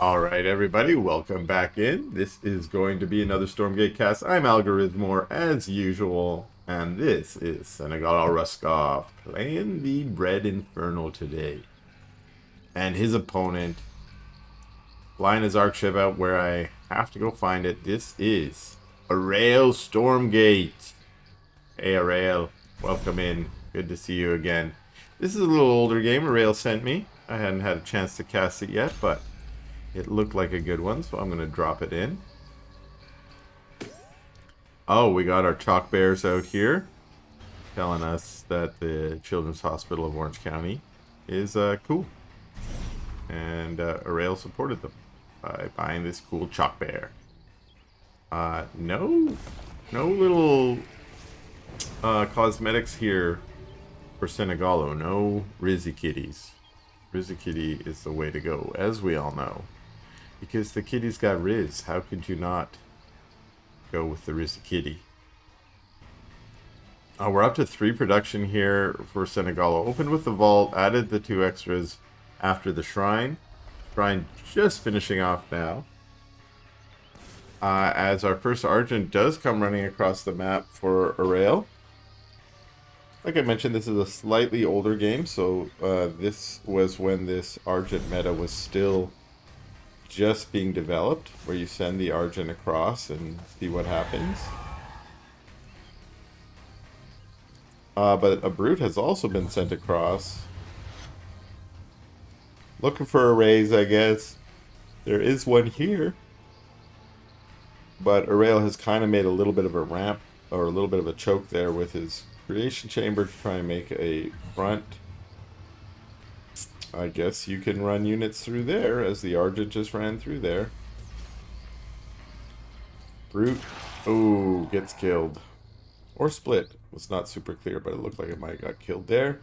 All right, everybody, welcome back in. This is going to be another Stormgate cast. I'm Algorithmore, as usual, and this is SenegaloRuskov playing the Red Infernal today. And his opponent, flying his arc ship out where I have to go find it. This is Aureil Stormgate. Hey, Aureil, welcome in. Good to see you again. This is a little older game Aureil sent me. I hadn't had a chance to cast it yet, but it looked like a good one, so I'm going to drop it in. Oh, we got our chalk bears out here telling us that the Children's Hospital of Orange County is cool. And Aureil supported them by buying this cool chalk bear. No little cosmetics here for Senegalo. No Rizzy kitties. Rizzy kitty is the way to go, as we all know. Because the kitty's got Riz. How could you not go with the Rizzy kitty? We're up to 3 production here for Senegalo. Opened with the vault, added the 2 extras after the shrine. Shrine just finishing off now. As our first Argent does come running across the map for Aureil. Like I mentioned, this is a slightly older game, so this was when this Argent meta was still just being developed, where you send the Argent across and see what happens. But a Brute has also been sent across. Looking for a raise, I guess. There is one here. But Aureil has kind of made a little bit of a ramp, or a little bit of a choke there with his creation chamber to try and make a front. I guess you can run units through there, as the Argent just ran through there. Brute, oh, gets killed. Or split. Was not super clear, but it looked like it might have got killed there.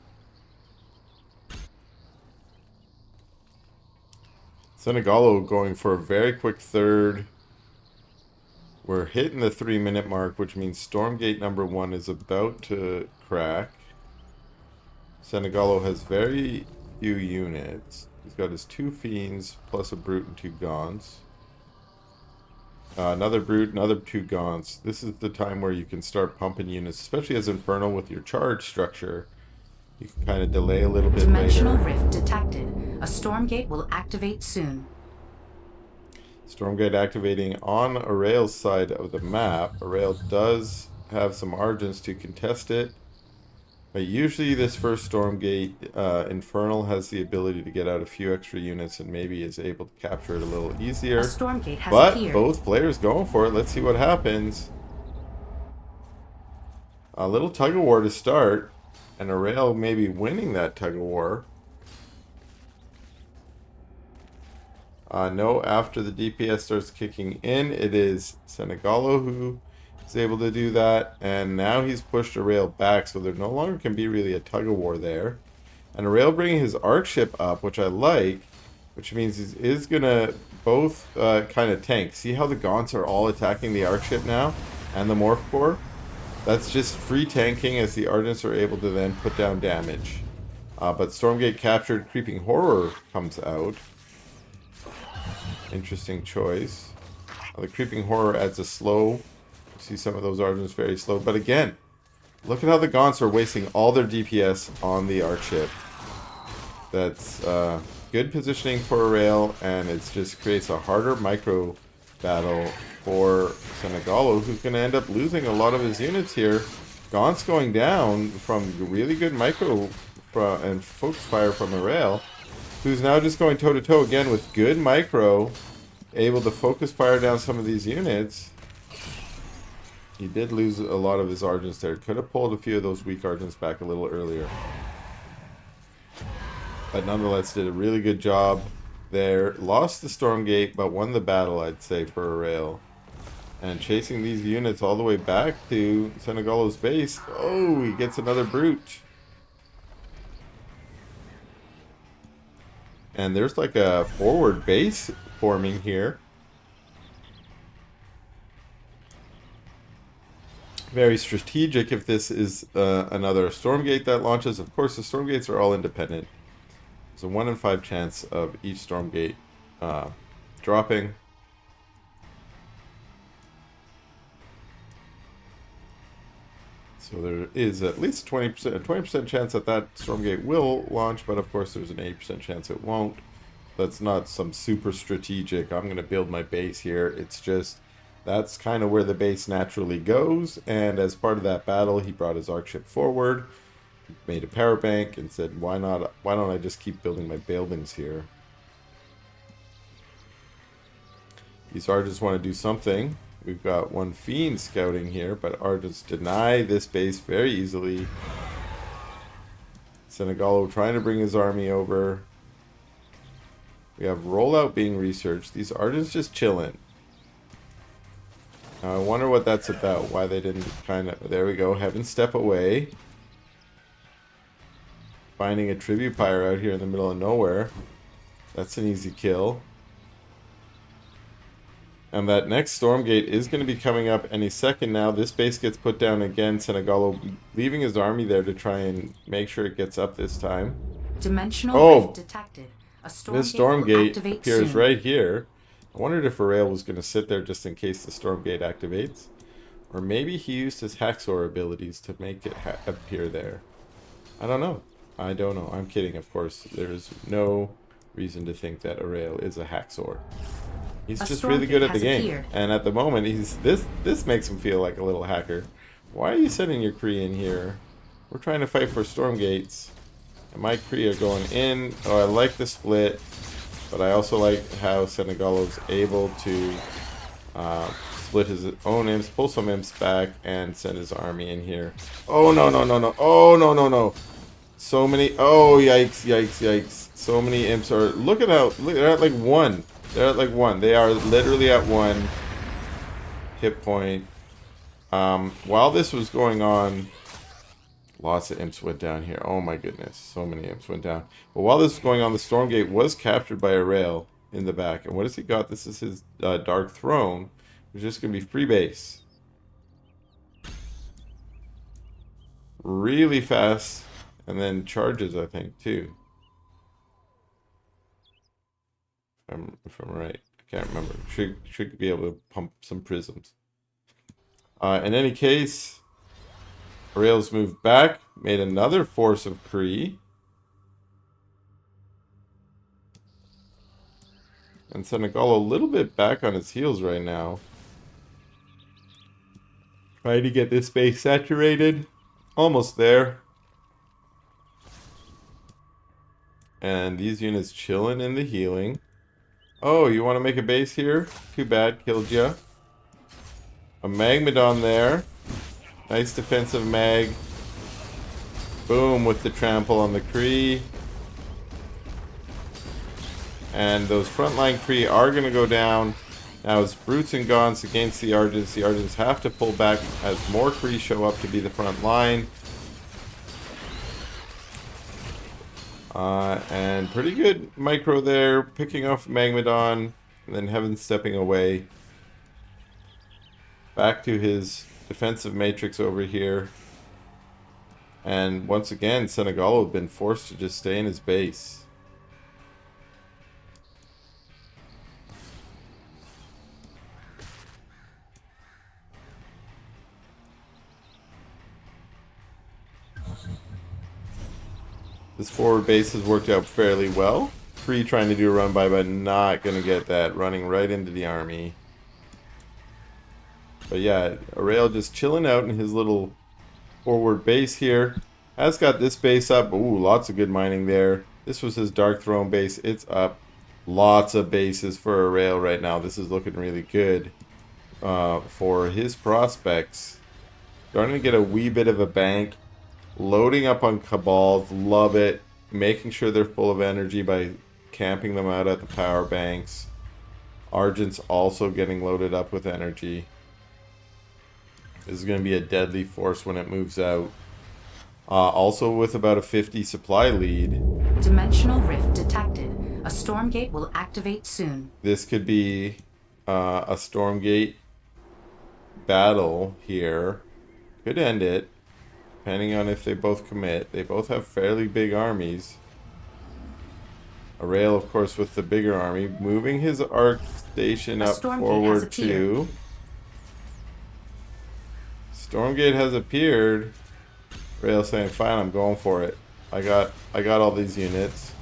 Senegalo going for a very quick third. We're hitting the 3-minute mark, which means Stormgate number 1 is about to crack. Senegalo has very few units. He's got his 2 Fiends, plus a Brute and 2 Gaunts. Another Brute, another 2 Gaunts. This is the time where you can start pumping units, especially as Infernal with your charge structure. You can kind of delay a little bit Dimensional later. rift detected. A Stormgate will activate soon. Stormgate activating on Aureil's side of the map. Aureil does have some Argents to contest it. But usually this first Stormgate, Infernal has the ability to get out a few extra units and maybe is able to capture it a little easier. A Stormgate has but appeared. Both players going for it. Let's see what happens. A little tug-of-war to start. And Aureil maybe winning that tug-of-war. No, after the DPS starts kicking in, it is Senegalo who is able to do that, and now he's pushed Aureil back, so there no longer can be really a tug-of-war there. And Aureil bringing his arc ship up, which I like, which means he is going to both kind of tank. See how the Gaunts are all attacking the arc ship now, and the Morph Core? That's just free tanking as the Argents are able to then put down damage. But Stormgate captured, Creeping Horror comes out. Interesting choice. The Creeping Horror adds a slow. See some of those Argents very slow. But again, look at how the Gaunts are wasting all their DPS on the arc ship. That's good positioning for Aureil, and it just creates a harder micro battle for Senegalo, who's going to end up losing a lot of his units here. Gaunts going down from really good micro and focus fire from Aureil, who's now just going toe-to-toe again with good micro, able to focus fire down some of these units. He did lose a lot of his Argents there. Could have pulled a few of those weak Argents back a little earlier. But nonetheless, did a really good job there. Lost the Stormgate, but won the battle, I'd say, for Aureil. And chasing these units all the way back to Senegalo's base. Oh, he gets another Brute. And there's like a forward base forming here. Very strategic if this is another Stormgate that launches. Of course, the Stormgates are all independent. There's a 1 in 5 chance of each Stormgate dropping. So there is at least a 20% chance that Stormgate will launch, but of course there's an 80% chance it won't. That's not some super strategic, I'm going to build my base here. It's just, that's kind of where the base naturally goes. And as part of that battle, he brought his arc ship forward, made a power bank, and said, why don't I just keep building my buildings here? These Argents want to do something. We've got one Fiend scouting here, but Argents deny this base very easily. Senegalo trying to bring his army over. We have rollout being researched. These Argents just chilling. Now I wonder what that's about. Why they didn't kind of... There we go. Heaven step away. Finding a tribute pyre out here in the middle of nowhere. That's an easy kill. And that next Stormgate is going to be coming up any second now. This base gets put down again. Senegalo leaving his army there to try and make sure it gets up this time. Dimensional rift detected. A This Stormgate Stormgate appears right here. I wondered if Aureil was going to sit there just in case the Stormgate activates. Or maybe he used his Haxor abilities to make it appear there. I don't know. I don't know. I'm kidding, of course. There's no reason to think that Aureil is a Haxor. He's just really good at the game. Appeared. And at the moment, he's this makes him feel like a little hacker. Why are you sending your Kree in here? We're trying to fight for Stormgates. And my Kree are going in. Oh, I like the split. But I also like how Senegalo's able to split his own imps, pull some imps back, and send his army in here. Oh, no, no, no, no. Oh, no, no, no. So many. Oh, yikes, yikes, yikes. So many imps are... Look at how... Look, they're at like 1. They're at like 1. They are literally at 1 hit point. While this was going on, lots of imps went down here. Oh my goodness, so many imps went down. But while this was going on, the Stormgate was captured by Aureil in the back. And what has he got? This is his Dark Throne, which is just going to be free base. Really fast. And then charges, I think, too. If I'm right, I can't remember. Should be able to pump some prisms. In any case, Aureil's moved back, made another force of Kree, and Senegalo a little bit back on his heels right now, trying to get this base saturated. Almost there. And these units chilling in the healing. Oh, you want to make a base here? Too bad, killed ya. A Magmadon there. Nice defensive mag. Boom, with the trample on the Kree. And those frontline Kree are going to go down. Now it's Brutes and Gaunts against the Argents. The Argents have to pull back as more Kree show up to be the front line. And pretty good micro there, picking off Magmadon, and then Heaven stepping away. Back to his defensive matrix over here. And once again, Senegalo had been forced to just stay in his base. This forward base has worked out fairly well. Kree trying to do a run by, but not going to get that. Running right into the army. But yeah, Aureil just chilling out in his little forward base here. Has got this base up. Ooh, lots of good mining there. This was his Dark Throne base. It's up. Lots of bases for Aureil right now. This is looking really good for his prospects. Starting to get a wee bit of a bank. Loading up on Cabals, love it. Making sure they're full of energy by camping them out at the power banks. Argent's also getting loaded up with energy. This is going to be a deadly force when it moves out. Also with about a 50 supply lead. Dimensional rift detected. A Stormgate will activate soon. This could be a Stormgate battle here. Could end it. Depending on if they both commit. They both have fairly big armies. Aureil, of course, with the bigger army, moving his arc station A up Stormgate has forward appeared. too. Stormgate has appeared. Aureil saying, "Fine, I'm going for it. I got all these units."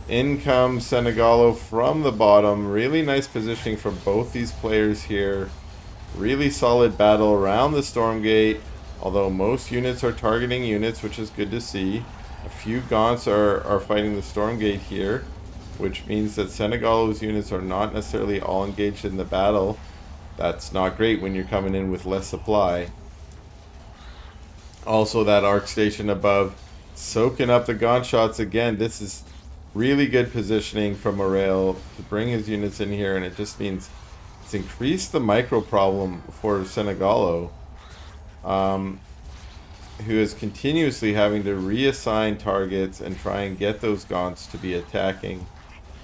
In comes Senegalo from the bottom. Really nice positioning from both these players here. Really solid battle around the Stormgate. Although most units are targeting units, which is good to see. A few Gaunts are fighting the Stormgate here, which means that Senegalo's units are not necessarily all engaged in the battle. That's not great when you're coming in with less supply. Also, that arc station above soaking up the Gaunt shots again. This is really good positioning from Aureil to bring his units in here, and it just means it's increased the micro problem for Senegalo, who is continuously having to reassign targets and try and get those Gaunts to be attacking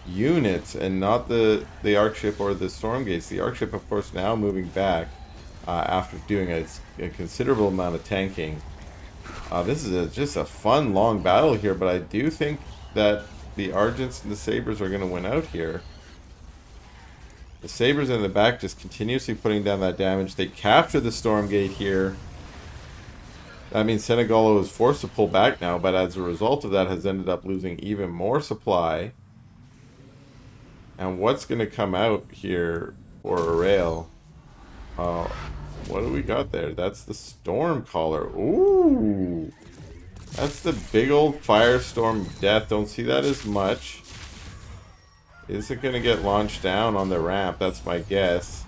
units and not the arc ship or the Stormgates. The arc ship, of course, now moving back after doing a considerable amount of tanking. This is just a fun long battle here, but I do think that the Argents and the Sabres are going to win out here. The Sabres in the back just continuously putting down that damage. They capture the Stormgate here. That means Senegalo is forced to pull back now, but as a result of that has ended up losing even more supply. And what's going to come out here for Aureil? What do we got there? That's the Stormcaller. Ooh! That's the big old Firestorm Death. Don't see that as much. Is it going to get launched down on the ramp? That's my guess.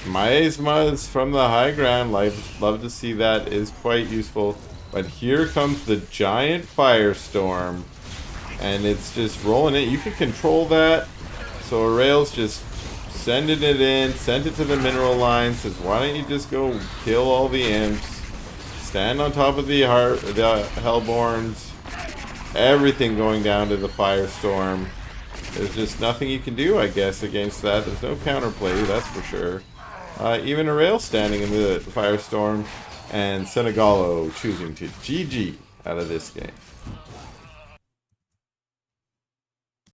Miasmas from the high ground. Love to see that. Is quite useful. But here comes the giant Firestorm. And it's just rolling it. You can control that. So Aureil's just sending it in. Sent it to the mineral line. Says, why don't you just go kill all the imps. Stand on top of the Hellborns. Everything going down to the Firestorm. There's just nothing you can do, I guess, against that. There's no counterplay, that's for sure. Even Aureil standing in the Firestorm. And Senegalo choosing to GG out of this game.